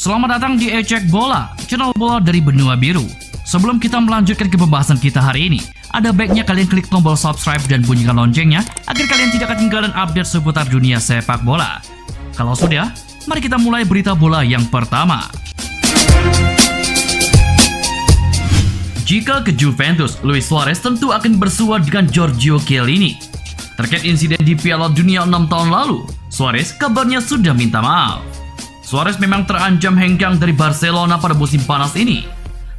Selamat datang di Ecek Bola, channel bola dari benua biru. Sebelum kita melanjutkan ke pembahasan kita hari ini, ada baiknya kalian klik tombol subscribe dan bunyikan loncengnya agar kalian tidak ketinggalan update seputar dunia sepak bola. Kalau sudah, mari kita mulai berita bola yang pertama. Jika ke Juventus, Luis Suarez tentu akan bersua dengan Giorgio Chiellini. Terkait insiden di Piala Dunia 6 tahun lalu, Suarez kabarnya sudah minta maaf. Suarez memang terancam hengkang dari Barcelona pada musim panas ini.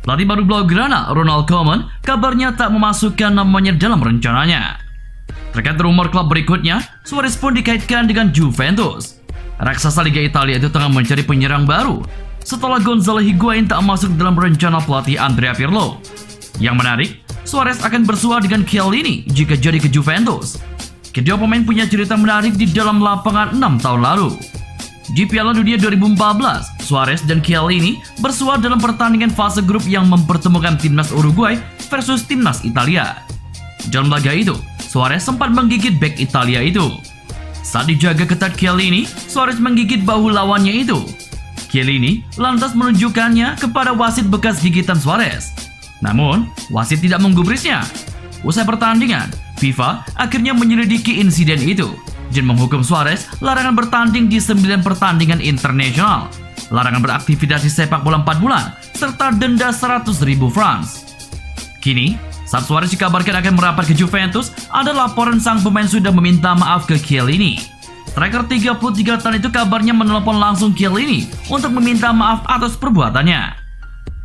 Pelatih baru Blaugrana, Ronald Koeman, kabarnya tak memasukkan namanya dalam rencananya. Terkait rumor klub berikutnya, Suarez pun dikaitkan dengan Juventus. Raksasa Liga Italia itu tengah mencari penyerang baru setelah Gonzalo Higuain tak masuk dalam rencana pelatih Andrea Pirlo. Yang menarik, Suarez akan bersua dengan Chiellini jika jadi ke Juventus. Kedua pemain punya cerita menarik di dalam lapangan 6 tahun lalu. Di Piala Dunia 2014, Suarez dan Chiellini bersua dalam pertandingan fase grup yang mempertemukan timnas Uruguay versus timnas Italia. Dalam laga itu, Suarez sempat menggigit bek Italia itu. Saat dijaga ketat Chiellini, Suarez menggigit bahu lawannya itu. Chiellini lantas menunjukkannya kepada wasit bekas gigitan Suarez. Namun, wasit tidak menggubrisnya. Usai pertandingan, FIFA akhirnya menyelidiki insiden itu dan menghukum Suarez larangan bertanding di 9 pertandingan internasional, larangan beraktivitas di sepak bola 4 bulan, serta denda 100.000 francs. Kini, saat Suarez dikabarkan akan merapat ke Juventus, ada laporan sang pemain sudah meminta maaf ke Chiellini. Striker 33 tahun itu kabarnya menelpon langsung Chiellini untuk meminta maaf atas perbuatannya.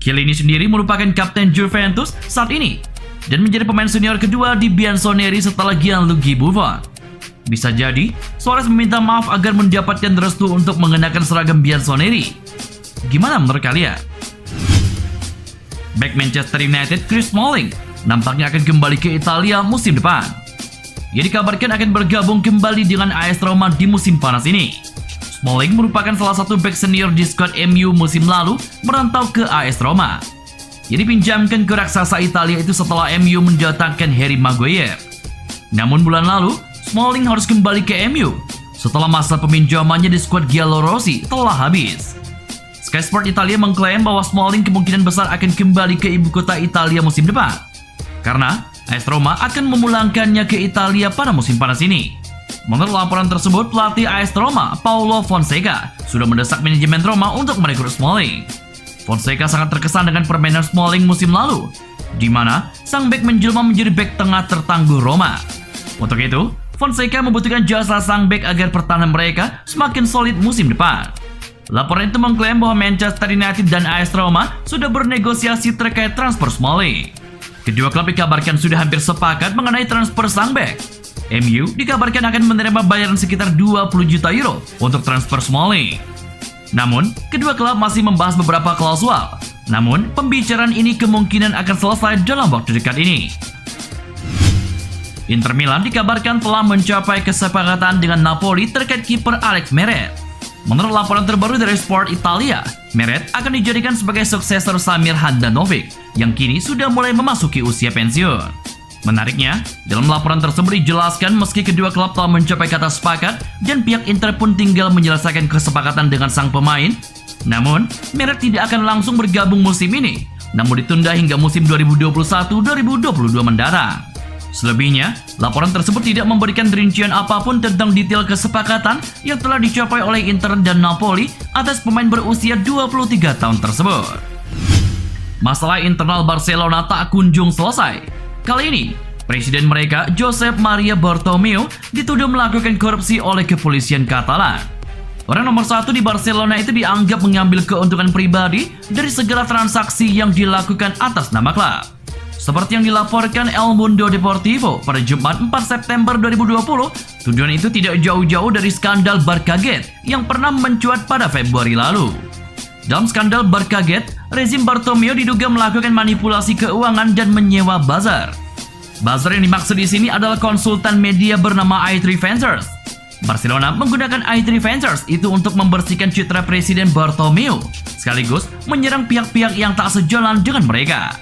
Chiellini sendiri merupakan kapten Juventus saat ini dan menjadi pemain senior kedua di Bianconeri setelah Gianluigi Buffon. Bisa jadi, Suarez meminta maaf agar mendapatkan restu untuk mengenakan seragam Bianconeri. Gimana menurut kalian? Back Manchester United Chris Smalling nampaknya akan kembali ke Italia musim depan. Ia dikabarkan akan bergabung kembali dengan AS Roma di musim panas ini. Smalling merupakan salah satu back senior di skuad MU musim lalu merantau ke AS Roma. Ia dipinjamkan ke raksasa Italia itu setelah MU mendatangkan Harry Maguire. Namun bulan lalu, Smalling harus kembali ke MU setelah masa peminjamannya di skuad Giallorossi telah habis. Sky Sport Italia mengklaim bahwa Smalling kemungkinan besar akan kembali ke ibu kota Italia musim depan karena AS Roma akan memulangkannya ke Italia pada musim panas ini. Menurut laporan tersebut, pelatih AS Roma, Paulo Fonseca, sudah mendesak manajemen Roma untuk merekrut Smalling. Fonseca sangat terkesan dengan permainan Smalling musim lalu, di mana sang bek menjelma menjadi bek tengah tertangguh Roma. Untuk itu, Fonseca membutuhkan jasa sang bek agar pertahanan mereka semakin solid musim depan. Laporan itu mengklaim bahwa Manchester United dan AS Roma sudah bernegosiasi terkait transfer Smalling. Kedua klub dikabarkan sudah hampir sepakat mengenai transfer sang bek. MU dikabarkan akan menerima bayaran sekitar 20 juta euro untuk transfer Smalling. Namun, kedua klub masih membahas beberapa klausul. Namun, pembicaraan ini kemungkinan akan selesai dalam waktu dekat ini. Inter Milan dikabarkan telah mencapai kesepakatan dengan Napoli terkait kiper Alex Meret. Menurut laporan terbaru dari Sport Italia, Meret akan dijadikan sebagai suksesor Samir Handanovic yang kini sudah mulai memasuki usia pensiun. Menariknya, dalam laporan tersebut dijelaskan meski kedua klub telah mencapai kata sepakat dan pihak Inter pun tinggal menyelesaikan kesepakatan dengan sang pemain, namun Meret tidak akan langsung bergabung musim ini, namun ditunda hingga musim 2021-2022 mendatang. Selebihnya, laporan tersebut tidak memberikan rincian apapun tentang detail kesepakatan yang telah dicapai oleh Inter dan Napoli atas pemain berusia 23 tahun tersebut. Masalah internal Barcelona tak kunjung selesai. Kali ini, presiden mereka, Josep Maria Bartomeu, dituduh melakukan korupsi oleh kepolisian Katalan. Orang nomor 1 di Barcelona itu dianggap mengambil keuntungan pribadi dari segala transaksi yang dilakukan atas nama klub. Seperti yang dilaporkan El Mundo Deportivo pada Jumat 4 September 2020, tuduhan itu tidak jauh-jauh dari skandal Barkagate yang pernah mencuat pada Februari lalu. Dalam skandal Barkagate, rezim Bartomeu diduga melakukan manipulasi keuangan dan menyewa buzzer. Buzzer yang dimaksud di sini adalah konsultan media bernama i3 Ventures. Barcelona menggunakan i3 Ventures itu untuk membersihkan citra Presiden Bartomeu, sekaligus menyerang pihak-pihak yang tak sejalan dengan mereka.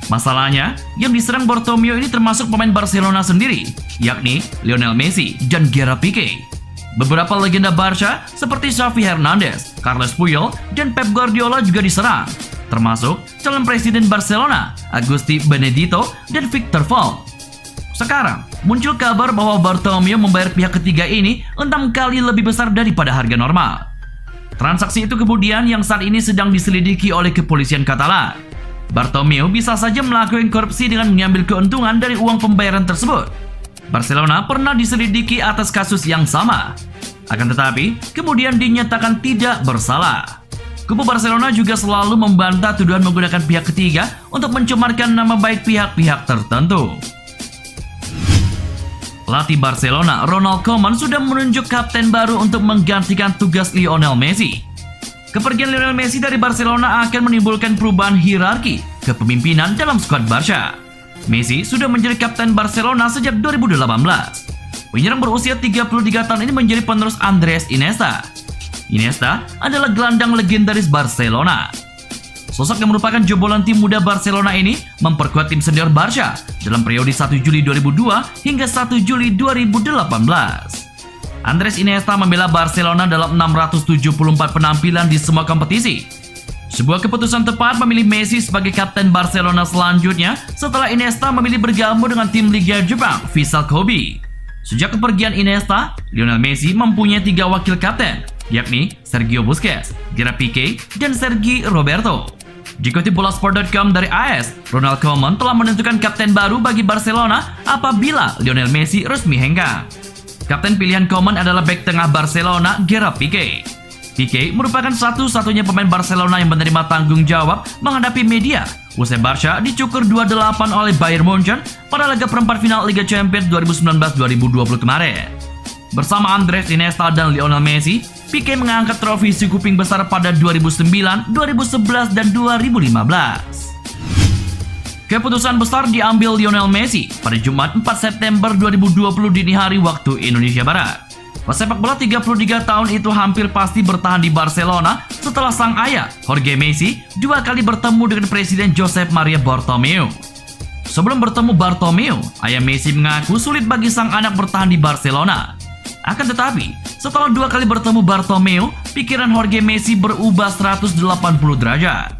Masalahnya, yang diserang Bartomeu ini termasuk pemain Barcelona sendiri, yakni Lionel Messi dan Gerard Piqué. Beberapa legenda Barca seperti Xavi Hernandez, Carles Puyol, dan Pep Guardiola juga diserang, termasuk calon presiden Barcelona, Agustí Benedito, dan Victor Font. Sekarang, muncul kabar bahwa Bartomeu membayar pihak ketiga ini 6 kali lebih besar daripada harga normal. Transaksi itu kemudian yang saat ini sedang diselidiki oleh kepolisian Katalan. Bartomeu bisa saja melakukan korupsi dengan mengambil keuntungan dari uang pembayaran tersebut. Barcelona pernah diselidiki atas kasus yang sama. Akan tetapi, kemudian dinyatakan tidak bersalah. Kubu Barcelona juga selalu membantah tuduhan menggunakan pihak ketiga untuk mencemarkan nama baik pihak-pihak tertentu. Pelatih Barcelona, Ronald Koeman, sudah menunjuk kapten baru untuk menggantikan tugas Lionel Messi. Kepergian Lionel Messi dari Barcelona akan menimbulkan perubahan hierarki kepemimpinan dalam skuad Barca. Messi sudah menjadi kapten Barcelona sejak 2018. Penyerang berusia 33 tahun ini menjadi penerus Andres Iniesta. Iniesta adalah gelandang legendaris Barcelona. Sosok yang merupakan jebolan tim muda Barcelona ini memperkuat tim senior Barca dalam periode 1 Juli 2002 hingga 1 Juli 2018. Andres Iniesta membela Barcelona dalam 674 penampilan di semua kompetisi. Sebuah keputusan tepat memilih Messi sebagai kapten Barcelona selanjutnya setelah Iniesta memilih bergabung dengan tim Liga Jepang, Vissel Kobe. Sejak kepergian Iniesta, Lionel Messi mempunyai 3 wakil kapten, yakni Sergio Busquets, Gerard Piqué, dan Sergi Roberto. Dikutip Bolasport.com dari AS, Ronald Koeman telah menentukan kapten baru bagi Barcelona apabila Lionel Messi resmi hengkang. Kapten pilihan Koeman adalah bek tengah Barcelona, Gerard Piqué. Piqué merupakan satu-satunya pemain Barcelona yang menerima tanggung jawab menghadapi media usai Barca dicukur 2-8 oleh Bayern Munchen pada laga perempat final Liga Champions 2019-2020 kemarin. Bersama Andres Iniesta dan Lionel Messi, Piqué mengangkat trofi si kuping besar pada 2009, 2011, dan 2015. Keputusan besar diambil Lionel Messi pada Jumat 4 September 2020 dini hari waktu Indonesia Barat. Pesepak bola 33 tahun itu hampir pasti bertahan di Barcelona setelah sang ayah, Jorge Messi, 2 kali bertemu dengan Presiden Josep Maria Bartomeu. Sebelum bertemu Bartomeu, ayah Messi mengaku sulit bagi sang anak bertahan di Barcelona. Akan tetapi, setelah 2 kali bertemu Bartomeu, pikiran Jorge Messi berubah 180 derajat.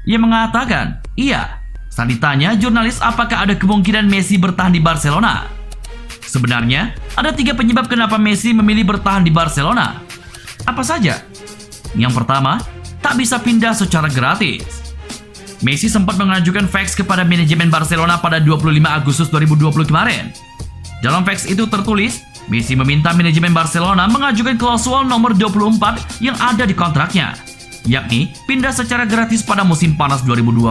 Ia mengatakan, iya, saat ditanya jurnalis apakah ada kemungkinan Messi bertahan di Barcelona. Sebenarnya, ada 3 penyebab kenapa Messi memilih bertahan di Barcelona. Apa saja? Yang pertama, tak bisa pindah secara gratis. Messi sempat mengajukan fax kepada manajemen Barcelona pada 25 Agustus 2020 kemarin. Dalam fax itu tertulis, Messi meminta manajemen Barcelona mengajukan klausul nomor 24 yang ada di kontraknya, yakni pindah secara gratis pada musim panas 2020.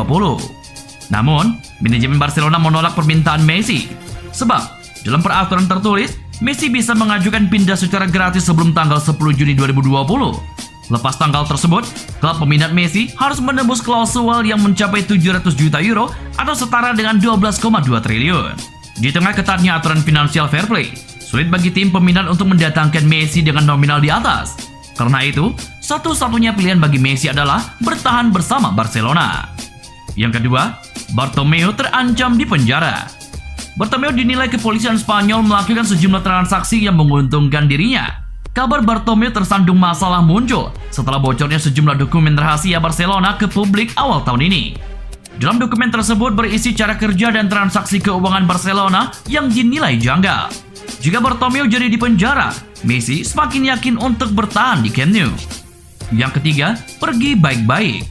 Namun, manajemen Barcelona menolak permintaan Messi, sebab dalam peraturan tertulis, Messi bisa mengajukan pindah secara gratis sebelum tanggal 10 Juni 2020. Lepas tanggal tersebut, klub peminat Messi harus menembus klausul yang mencapai 700 juta euro atau setara dengan 12,2 triliun. Di tengah ketatnya aturan financial fair play, sulit bagi tim peminat untuk mendatangkan Messi dengan nominal di atas. Karena itu, satu-satunya pilihan bagi Messi adalah bertahan bersama Barcelona. Yang kedua, Bartomeu terancam di penjara. Bartomeu dinilai kepolisian Spanyol melakukan sejumlah transaksi yang menguntungkan dirinya. Kabar Bartomeu tersandung masalah muncul setelah bocornya sejumlah dokumen rahasia Barcelona ke publik awal tahun ini. Dalam dokumen tersebut berisi cara kerja dan transaksi keuangan Barcelona yang dinilai janggal. Jika Bartomeu jadi di penjara, Messi semakin yakin untuk bertahan di Camp Nou. Yang ketiga, pergi baik-baik.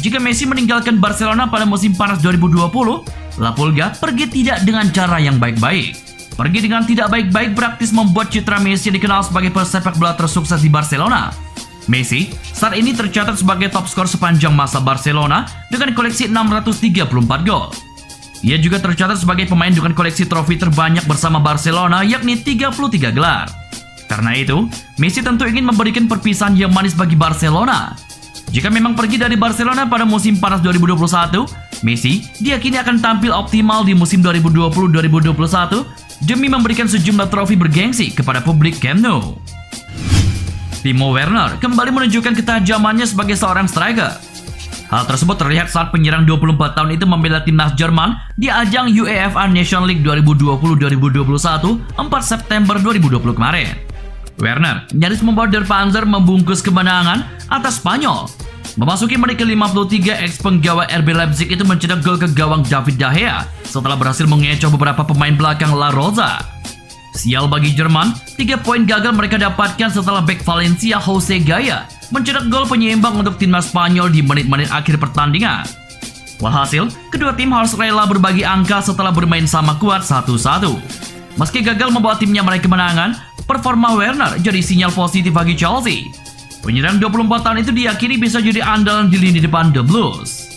Jika Messi meninggalkan Barcelona pada musim panas 2020, La Pulga pergi tidak dengan cara yang baik-baik. Pergi dengan tidak baik-baik praktis membuat citra Messi dikenal sebagai pesepak bola tersukses di Barcelona. Messi saat ini tercatat sebagai top skor sepanjang masa Barcelona dengan koleksi 634 gol. Ia juga tercatat sebagai pemain dengan koleksi trofi terbanyak bersama Barcelona, yakni 33 gelar. Karena itu, Messi tentu ingin memberikan perpisahan yang manis bagi Barcelona. Jika memang pergi dari Barcelona pada musim panas 2021, Messi diyakini akan tampil optimal di musim 2020-2021 demi memberikan sejumlah trofi bergengsi kepada publik Camp Nou. Timo Werner kembali menunjukkan ketajamannya sebagai seorang striker. Hal tersebut terlihat saat penyerang 24 tahun itu membela timnas Jerman di ajang UEFA Nations League 2020-2021 4 September 2020 kemarin. Werner nyaris membawa Der Panzer membungkus kemenangan atas Spanyol. Memasuki menit ke-53, ex-penggawa RB Leipzig itu mencetak gol ke gawang David De Gea setelah berhasil mengecoh beberapa pemain belakang La Rosa. Sial bagi Jerman, 3 poin gagal mereka dapatkan setelah bek Valencia Jose Gaya mencetak gol penyeimbang untuk timnas Spanyol di menit-menit akhir pertandingan. Walhasil, kedua tim harus rela berbagi angka setelah bermain sama kuat 1-1. Meski gagal membawa timnya meraih kemenangan, performa Werner jadi sinyal positif bagi Chelsea. Penyerang 24 tahun itu diyakini bisa jadi andalan di lini depan The Blues.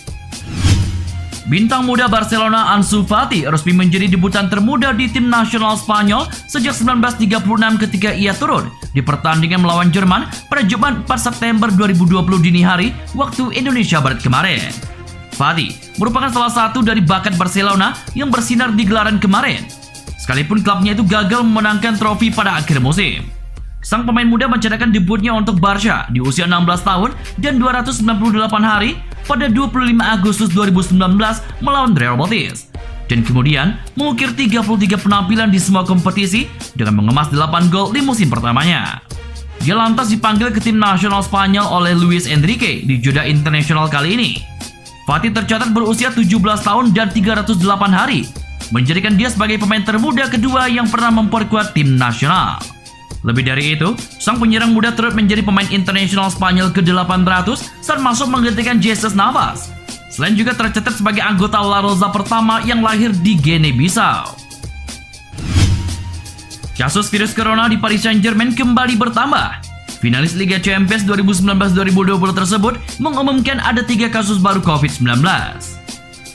Bintang muda Barcelona Ansu Fati resmi menjadi debutan termuda di tim nasional Spanyol sejak 1936 ketika ia turun di pertandingan melawan Jerman pada Jumat 4 September 2020 dini hari waktu Indonesia Barat kemarin. Fati merupakan salah satu dari bakat Barcelona yang bersinar di gelaran kemarin, sekalipun klubnya itu gagal memenangkan trofi pada akhir musim. Sang pemain muda mencatatkan debutnya untuk Barca di usia 16 tahun dan 298 hari pada 25 Agustus 2019 melawan Real Betis, dan kemudian mengukir 33 penampilan di semua kompetisi dengan mengemas 8 gol di musim pertamanya. Dia lantas dipanggil ke tim nasional Spanyol oleh Luis Enrique di Jeddah International kali ini. Fati tercatat berusia 17 tahun dan 308 hari, menjadikan dia sebagai pemain termuda kedua yang pernah memperkuat tim nasional. Lebih dari itu, sang penyerang muda turut menjadi pemain internasional Spanyol ke-800 saat masuk menggantikan Jesus Navas. Selain juga tercatat sebagai anggota La Rosa pertama yang lahir di Guinea-Bissau. Kasus virus corona di Paris Saint-Germain kembali bertambah. Finalis Liga Champions 2019-2020 tersebut mengumumkan ada 3 kasus baru COVID-19.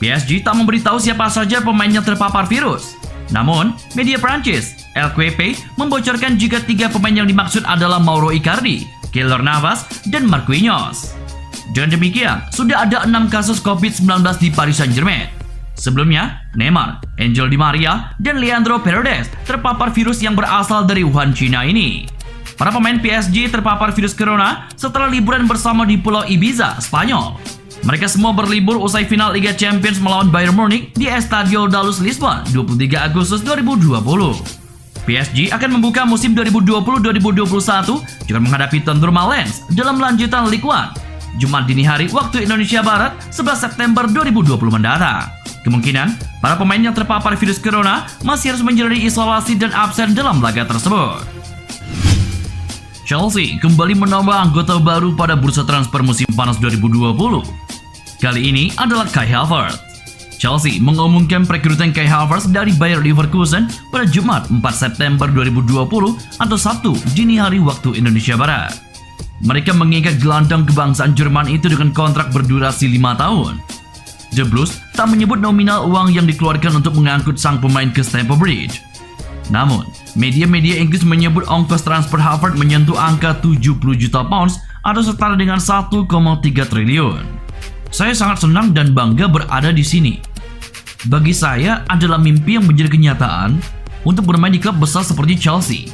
PSG tak memberitahu siapa saja pemain yang terpapar virus. Namun, media Prancis LQP membocorkan jika 3 pemain yang dimaksud adalah Mauro Icardi, Keylor Navas, dan Marquinhos. Dengan demikian, sudah ada 6 kasus COVID-19 di Paris Saint-Germain. Sebelumnya, Neymar, Angel Di Maria, dan Leandro Paredes terpapar virus yang berasal dari Wuhan, China ini. Para pemain PSG terpapar virus corona setelah liburan bersama di Pulau Ibiza, Spanyol. Mereka semua berlibur usai final Liga Champions melawan Bayern Munich di Estadio da Luz, Lisbon, 23 Agustus 2020. PSG akan membuka musim 2020-2021 dengan menghadapi Tondurma Lens dalam lanjutan Ligue 1, Jumat dini hari waktu Indonesia Barat 11 September 2020 mendatang. Kemungkinan para pemain yang terpapar virus corona masih harus menjalani isolasi dan absen dalam laga tersebut. Chelsea kembali menambah anggota baru pada bursa transfer musim panas 2020. Kali ini adalah Kai Havertz. Chelsea mengumumkan perekrutan Kai Havertz dari Bayer Leverkusen pada Jumat 4 September 2020 atau Sabtu dini hari waktu Indonesia Barat. Mereka mengikat gelandang kebangsaan Jerman itu dengan kontrak berdurasi 5 tahun. The Blues tak menyebut nominal uang yang dikeluarkan untuk mengangkut sang pemain ke Stamford Bridge. Namun, media-media Inggris menyebut ongkos transfer Havertz menyentuh angka 70 juta pounds atau setara dengan 1,3 triliun. Saya sangat senang dan bangga berada di sini. Bagi saya adalah mimpi yang menjadi kenyataan untuk bermain di klub besar seperti Chelsea.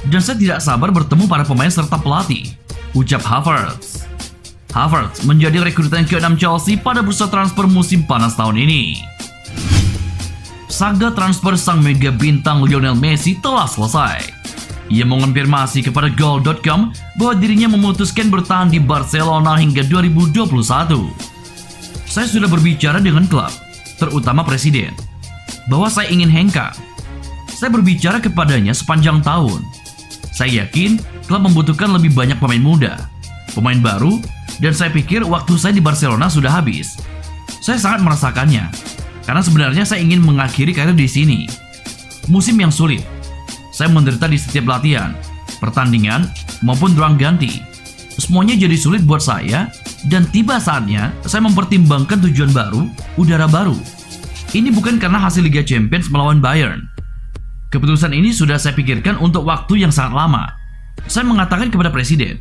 Dan saya tidak sabar bertemu para pemain serta pelatih, ucap Havertz. Havertz menjadi rekrutan ke-6 Chelsea pada bursa transfer musim panas tahun ini. Saga transfer sang mega bintang Lionel Messi telah selesai. Ia mengonfirmasi kepada Goal.com bahwa dirinya memutuskan bertahan di Barcelona hingga 2021. Saya sudah berbicara dengan klub, terutama presiden, bahwa saya ingin hengkang. Saya berbicara kepadanya sepanjang tahun. Saya yakin klub membutuhkan lebih banyak pemain muda, pemain baru, dan saya pikir waktu saya di Barcelona sudah habis. Saya sangat merasakannya, karena sebenarnya saya ingin mengakhiri karir di sini. Musim yang sulit. Saya menderita di setiap latihan, pertandingan, maupun ruang ganti. Semuanya jadi sulit buat saya, dan tiba saatnya saya mempertimbangkan tujuan baru, udara baru. Ini bukan karena hasil Liga Champions melawan Bayern. Keputusan ini sudah saya pikirkan untuk waktu yang sangat lama. Saya mengatakan kepada presiden,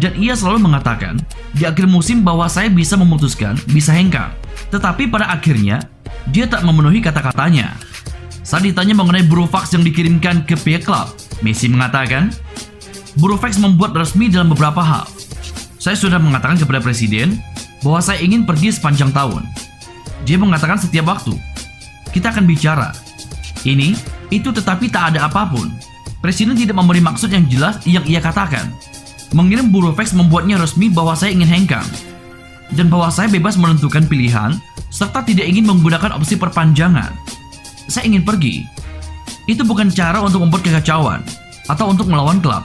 dan ia selalu mengatakan di akhir musim bahwa saya bisa memutuskan, bisa hengkang. Tetapi pada akhirnya, dia tak memenuhi kata-katanya. Saat ditanya mengenai burofax yang dikirimkan ke pihak klub, Messi mengatakan, burofax membuat resmi dalam beberapa hal. Saya sudah mengatakan kepada presiden bahwa saya ingin pergi sepanjang tahun. Dia mengatakan setiap waktu, kita akan bicara. Ini, itu tetapi tak ada apapun. Presiden tidak memberi maksud yang jelas yang ia katakan. Mengirim buruh fax membuatnya resmi bahwa saya ingin hengkang, dan bahwa saya bebas menentukan pilihan, serta tidak ingin menggunakan opsi perpanjangan. Saya ingin pergi. Itu bukan cara untuk membuat kekacauan, atau untuk melawan klub.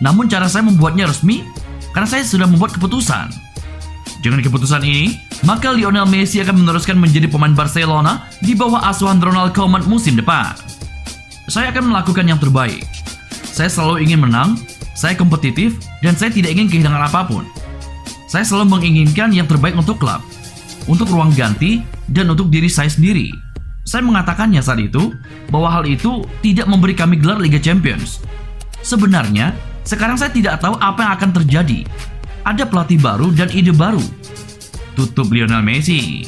Namun cara saya membuatnya resmi, karena saya sudah membuat keputusan. Dengan keputusan ini, maka Lionel Messi akan meneruskan menjadi pemain Barcelona di bawah asuhan Ronald Koeman musim depan. Saya akan melakukan yang terbaik. Saya selalu ingin menang, saya kompetitif, dan saya tidak ingin kehilangan apapun. Saya selalu menginginkan yang terbaik untuk klub, untuk ruang ganti, dan untuk diri saya sendiri. Saya mengatakannya saat itu, bahwa hal itu tidak memberi kami gelar Liga Champions. Sebenarnya, sekarang saya tidak tahu apa yang akan terjadi. Ada pelatih baru dan ide baru. Tutup Lionel Messi.